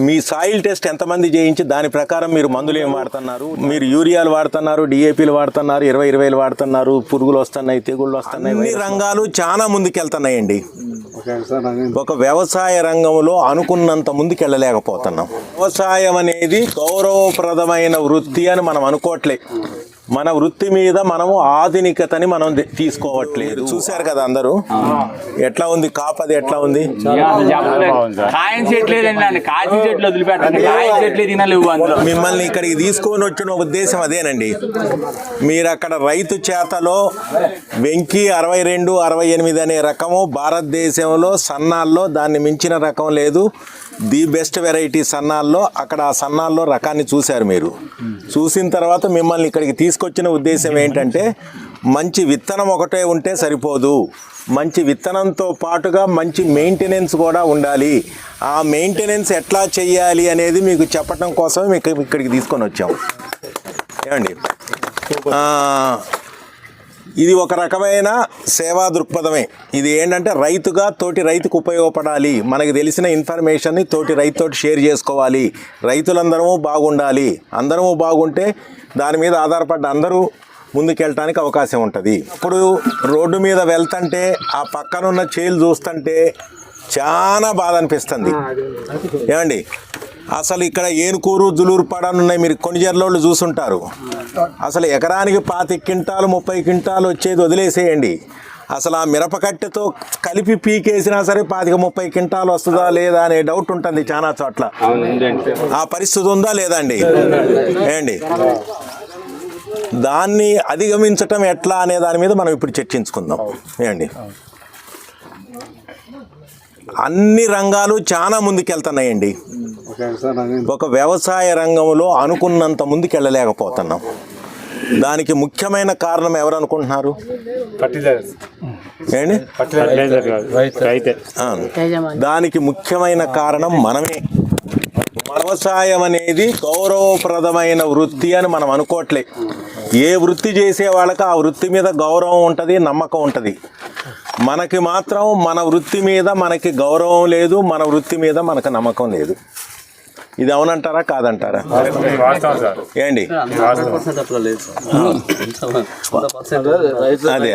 మీ soil test ఎంతమంది చేయించి దాని ప్రకారం మీరు మందులు ఏం వాడుతున్నారు? మీరు యూరియాలు వాడుతున్నారు, డిఏపీలు వాడుతున్నారు, 20 వాడుతున్నారు, పురుగులు వస్తున్నాయి, తెగుళ్ళు వస్తున్నాయి. ఈ రంగాలు చాలా ముందుకెళ్తున్నాయండి. ఒక వ్యవసాయ రంగంలో అనుకున్నంత ముందుకెళ్ళలేకపోతున్నాం. వ్యవసాయం అనేది గౌరవప్రదమైన వృత్తి అని మనం అనుకోవట్లే. మన వృత్తి మీద మనము ఆధునికతని మనం తీసుకోవట్లేదు. చూశారు కదా అందరూ ఎట్లా ఉంది కాపది, ఎట్లా ఉంది. మిమ్మల్ని ఇక్కడికి తీసుకొని వచ్చిన ఉద్దేశం అదేనండి. మీరు అక్కడ రైతు చేతలో వెంకీ 62, 68 అనే రకము భారతదేశంలో సన్నాల్లో దాన్ని మించిన రకం లేదు. ది బెస్ట్ వెరైటీ సన్నాల్లో, అక్కడ ఆ సన్నాల్లో రకాన్ని చూశారు. మీరు చూసిన తర్వాత మిమ్మల్ని ఇక్కడికి తీసుకొచ్చిన ఉద్దేశం ఏంటంటే మంచి విత్తనం ఒకటే ఉంటే సరిపోదు, మంచి విత్తనంతో పాటుగా మంచి మెయింటెనెన్స్ కూడా ఉండాలి. ఆ మెయింటెనెన్స్ ఎట్లా చెయ్యాలి అనేది మీకు చెప్పడం కోసం మీకు ఇక్కడికి తీసుకొని వచ్చాం. ఏమండి, ఇది ఒక రకమైన సేవా దృక్పథమే. ఇది ఏంటంటే రైతుగా తోటి రైతుకు ఉపయోగపడాలి. మనకు తెలిసిన ఇన్ఫర్మేషన్ని తోటి రైతుతోటి షేర్ చేసుకోవాలి. రైతులందరము బాగుండాలి. అందరము బాగుంటే దాని మీద ఆధారపడ్డ అందరూ ముందుకెళ్ళటానికి అవకాశం ఉంటుంది. ఇప్పుడు రోడ్డు మీద వెళ్తుంటే ఆ పక్కనున్న చేలు చూస్తుంటే చాలా బాధ అనిపిస్తుంది. ఏమండి, అసలు ఇక్కడ ఏనుకూరు, జులూరుపాడు ఉన్నాయి. మీరు కొణిజర్లోళ్ళు చూసుంటారు. అసలు ఎకరానికి 25 క్వింటాలు 30 క్వింటాలు వచ్చేది వదిలేసేయండి. అసలు ఆ మిరపకట్టెతో కలిపి పీకేసినా సరే 25-30 క్వింటాలు వస్తుందా లేదా అనే డౌట్ ఉంటుంది చాలా చోట్ల. ఆ పరిస్థితి ఉందా లేదా అండి? ఏండి, దాన్ని అధిగమించటం ఎట్లా అనే దాని మీద మనం ఇప్పుడు చర్చించుకుందాం. ఏండి, అన్ని రంగాలు చాలా ముందుకెళ్తున్నాయండి. ఒక వ్యవసాయ రంగంలో అనుకున్నంత ముందుకెళ్ళలేకపోతున్నాం. దానికి ముఖ్యమైన కారణం ఎవరు అనుకుంటున్నారు? ఏండి, దానికి ముఖ్యమైన కారణం మనమే. వ్యవసాయం అనేది గౌరవప్రదమైన వృత్తి అని మనం అనుకోవట్లే. ఏ వృత్తి చేసే వాళ్ళకి ఆ వృత్తి మీద గౌరవం ఉంటుంది, నమ్మకం ఉంటుంది. మనకి మాత్రం మన వృత్తి మీద మనకి గౌరవం లేదు, మన వృత్తి మీద మనకు నమ్మకం లేదు. ఇది అవునంటారా కాదంటారా? ఏండి, అదే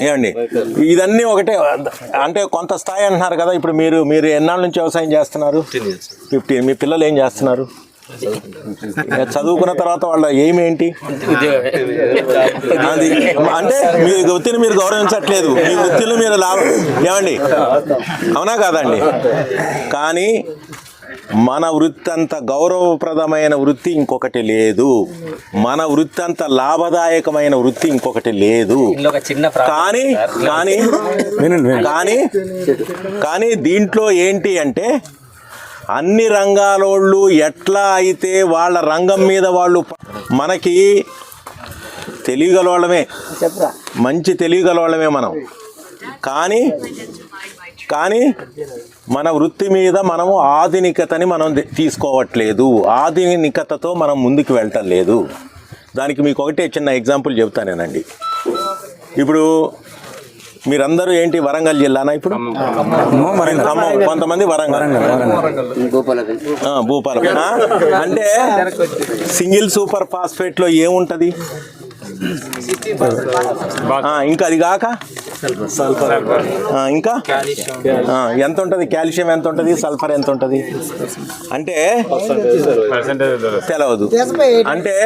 ఏమండి, ఇదన్నీ ఒకటే. అంటే కొంత స్థాయి అంటున్నారు కదా. ఇప్పుడు మీరు ఎన్నాళ్ళ నుంచి వ్యవసాయం చేస్తున్నారు? 15. మీ పిల్లలు ఏం చేస్తున్నారు? చదువుకున్న తర్వాత వాళ్ళ ఏమేంటి? అది అంటే మీ వృత్తిని మీరు గౌరవించట్లేదు, మీ వృత్తిలో మీరు లాభం. ఏమండి, అవునా కాదండి? కానీ మన వృత్తి అంత గౌరవప్రదమైన వృత్తి ఇంకొకటి లేదు. మన వృత్తి అంత లాభదాయకమైన వృత్తి ఇంకొకటి లేదు. కానీ కానీ కానీ కానీ దీంట్లో ఏంటి అంటే అన్ని రంగాలోళ్ళు ఎట్లా అయితే వాళ్ళ రంగం మీద వాళ్ళు, మనకి తెలియగలవాళ్ళమే, మంచి తెలియగలవాళ్ళమే మనం. కానీ మన వృత్తి మీద మనము ఆధునికతని మనం తీసుకోవట్లేదు. ఆధునికతతో మనం ముందుకు వెళ్ళటం లేదు. దానికి మీకు ఒకటే చిన్న ఎగ్జాంపుల్ చెప్తానేనండి. ఇప్పుడు మీరందరూ ఏంటి, వరంగల్ జిల్లానా? ఇప్పుడు కొంతమంది వరంగల్, భూపాలం. అంటే సింగిల్ సూపర్ ఫాస్ఫేట్లో ఏముంటుంది? ఇంకా అది కాక ఇంకా ఎంత ఉంటుంది? కాల్షియం ఎంత ఉంటుంది? సల్ఫర్ ఎంత ఉంటుంది? అంటే తెలవదు. అంటే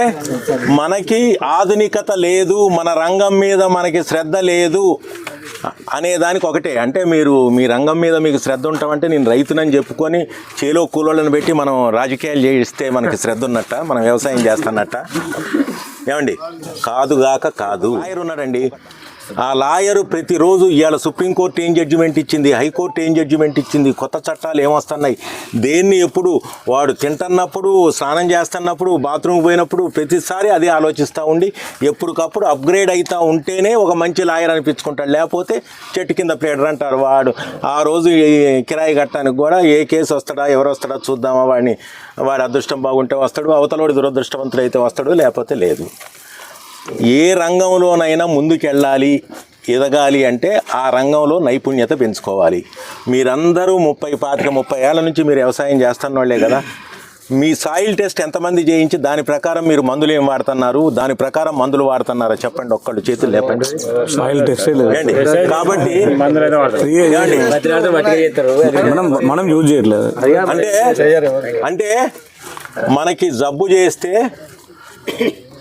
మనకి ఆధునికత లేదు, మన రంగం మీద మనకి శ్రద్ధ లేదు అనేదానికి ఒకటే. అంటే మీ రంగం మీద మీకు శ్రద్ధ ఉంటామంటే నేను రైతునని చెప్పుకొని చేలో కూలోళ్ళని పెట్టి మనం రాజకీయాలు చేయిస్తే మనకి శ్రద్ధ ఉన్నట్ట, మనం వ్యవసాయం చేస్తున్నట్ట? ఏమండి, కాదుగాక కాదు. లాయర్ ఉన్నాడండి, ఆ లాయరు ప్రతిరోజు ఇవాళ సుప్రీంకోర్టు ఏం జడ్జిమెంట్ ఇచ్చింది, హైకోర్టు ఏం జడ్జిమెంట్ ఇచ్చింది, కొత్త చట్టాలు ఏమొస్తున్నాయి, దేన్ని ఎప్పుడు వాడు తింటున్నప్పుడు, స్నానం చేస్తున్నప్పుడు, బాత్రూమ్ పోయినప్పుడు ప్రతిసారి అదే ఆలోచిస్తూ ఉండి ఎప్పటికప్పుడు అప్గ్రేడ్ అవుతూ ఉంటేనే ఒక మంచి లాయర్ అనిపించుకుంటాడు. లేకపోతే చెట్టు కింద ప్లేడర్ అంటారు. వాడు ఆ రోజు కిరాయి కట్టడానికి కూడా ఏ కేసు వస్తాడా, ఎవరు వస్తాడా చూద్దామా, వాడి అదృష్టం బాగుంటే వస్తాడు, అవతలోడి దురదృష్టవంతుడు అయితే వస్తాడు, లేకపోతే లేదు. ఏ రంగంలోనైనా ముందుకెళ్ళాలి, ఎదగాలి అంటే ఆ రంగంలో నైపుణ్యత పెంచుకోవాలి. మీరందరూ 30 ఏళ్ళ నుంచి మీరు వ్యవసాయం చేస్తున్న వాళ్ళే కదా. మీ సాయిల్ టెస్ట్ ఎంతమంది చేయించి దాని ప్రకారం మీరు మందులు ఏం వాడుతున్నారు, దాని ప్రకారం మందులు వాడుతున్నారా చెప్పండి, ఒక్కళ్ళు చేతులు లేపండి. సాయిల్ టెస్ట్ కాబట్టి మనం యూజ్ చేయట్లేదు. అంటే మనకి జబ్బు చేస్తే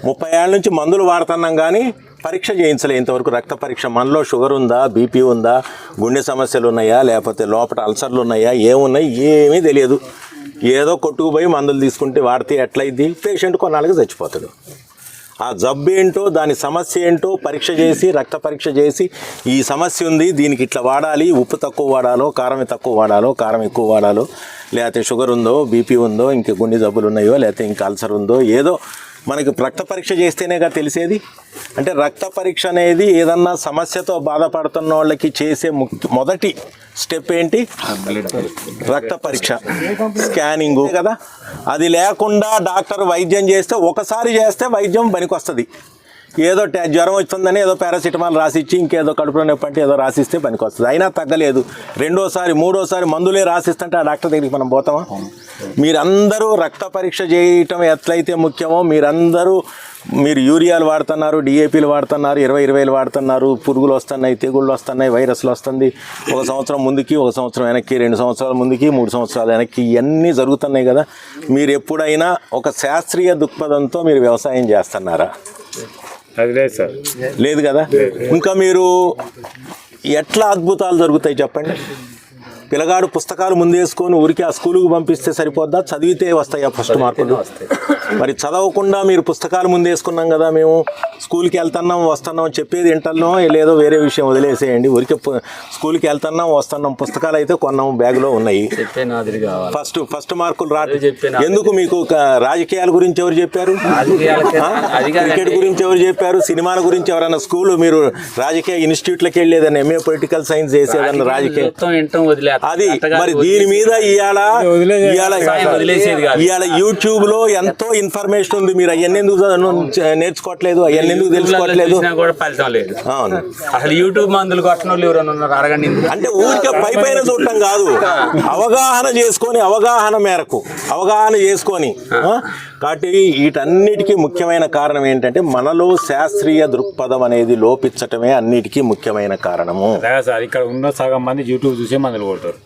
30 ఏళ్ళ నుంచి మందులు వాడుతున్నాం కానీ పరీక్ష చేయించలే ఇంతవరకు. రక్త పరీక్ష, మనలో షుగర్ ఉందా, బీపీ ఉందా, గుండె సమస్యలు ఉన్నాయా, లేకపోతే లోపల అల్సర్లు ఉన్నాయా, ఏమున్నాయి ఏమీ తెలియదు. ఏదో కొట్టుకుపోయి మందులు తీసుకుంటే వాడితే ఎట్లయిద్ది, పేషెంట్ కొన్నాళ్ళకి చచ్చిపోతాడు. ఆ జబ్బు ఏంటో, దాని సమస్య ఏంటో పరీక్ష చేసి, రక్త పరీక్ష చేసి, ఈ సమస్య ఉంది దీనికి ఇట్లా వాడాలి, ఉప్పు తక్కువ వాడాలో, కారం తక్కువ వాడాలో, కారం ఎక్కువ వాడాలో, లేకపోతే షుగర్ ఉందో, బీపీ ఉందో, ఇంక గుండె జబ్బులు ఉన్నాయో, లేకపోతే ఇంకా అల్సర్ ఉందో, ఏదో మనకి రక్త పరీక్ష చేస్తేనేగా తెలిసేది. అంటే రక్త పరీక్ష అనేది ఏదన్నా సమస్యతో బాధపడుతున్న వాళ్ళకి చేసే మొదటి స్టెప్ ఏంటి? రక్త పరీక్ష, స్కానింగు కదా. అది లేకుండా డాక్టర్ వైద్యం చేస్తే, ఒకసారి చేస్తే వైద్యం పనికొస్తుంది. ఏదో జ్వరం వస్తుందని ఏదో పారాసిటమాల్ రాసిచ్చి, ఇంకేదో కడుపులో నొప్పి అంటే ఏదో రాసిస్తే పనికొస్తుంది. అయినా తగ్గలేదు, రెండోసారి మూడోసారి మందులే రాసిస్తుంటే ఆ డాక్టర్ దగ్గరికి మనం పోతామా? మీరందరూ రక్త పరీక్ష చేయటం ఎట్లయితే ముఖ్యమో, మీరు యూరియాలు వాడుతున్నారు, డిఏపీలు వాడుతున్నారు, 20 వాడుతున్నారు, పురుగులు వస్తున్నాయి, తెగుళ్ళు వస్తున్నాయి, వైరస్లు వస్తుంది. ఒక సంవత్సరం ముందుకి, ఒక సంవత్సరం వెనక్కి, 2 సంవత్సరాల ముందుకి, 3 సంవత్సరాల వెనక్కి, ఇవన్నీ జరుగుతున్నాయి కదా. మీరు ఎప్పుడైనా ఒక శాస్త్రీయ దృక్పథంతో మీరు వ్యవసాయం చేస్తున్నారా? అది లేదు సార్, లేదు కదా. ఇంకా మీరు ఎట్లా అద్భుతాలు జరుగుతాయి చెప్పండి? పిల్లగాడు పుస్తకాలు ముందేసుకొని ఊరికి ఆ స్కూలుకు పంపిస్తే సరిపోద్దా? చదివితే వస్తాయా ఫస్ట్ మార్కులు? మరి చదవకుండా మీరు పుస్తకాలు ముందేసుకున్నాం కదా, మేము స్కూల్కి వెళ్తున్నాం వస్తున్నాం చెప్పేది వింటున్నాం లేదో వేరే విషయం వదిలేసేయండి. ఊరికే స్కూల్కి వెళ్తున్నాం వస్తున్నాం, పుస్తకాలు అయితే కొన్నాం, బ్యాగులో ఉన్నాయి. ఫస్ట్ మార్కులు రాదు. ఎందుకు మీకు రాజకీయాల గురించి ఎవరు చెప్పారు? క్రికెట్ గురించి ఎవరు చెప్పారు? సినిమాల గురించి ఎవరన్నా స్కూల్ మీరు రాజకీయ ఇన్స్టిట్యూట్లకి వెళ్ళేదన్న ఎంఏ పొలిటికల్ సైన్స్ చేసేదన్న రాజకీయ అది. మరి దీని మీద ఇవాళ యూట్యూబ్ లో ఎంతో ఇన్ఫర్మేషన్ ఉంది. మీరు అవన్నీ ఎందుకు నేర్చుకోవట్లేదు? అవన్నీ ఎందుకు తెలుసుకోవట్లేదు? అవును, అసలు యూట్యూబ్ మందులు కొట్టడం అడగండి. అంటే ఊరికే పైన చూడటం కాదు, అవగాహన చేసుకొని కాబట్టి వీటన్నిటికీ ముఖ్యమైన కారణం ఏంటంటే మనలో శాస్త్రీయ దృక్పథం అనేది లోపించటమే అన్నిటికీ ముఖ్యమైన కారణము. సార్ ఇక్కడ ఉన్న సగం మంది యూట్యూబ్ చూసే మందులు కొడతారు.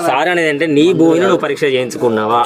సార్ అనేది అంటే నీ భూమిని నువ్వు పరీక్ష చేయించుకున్నావా?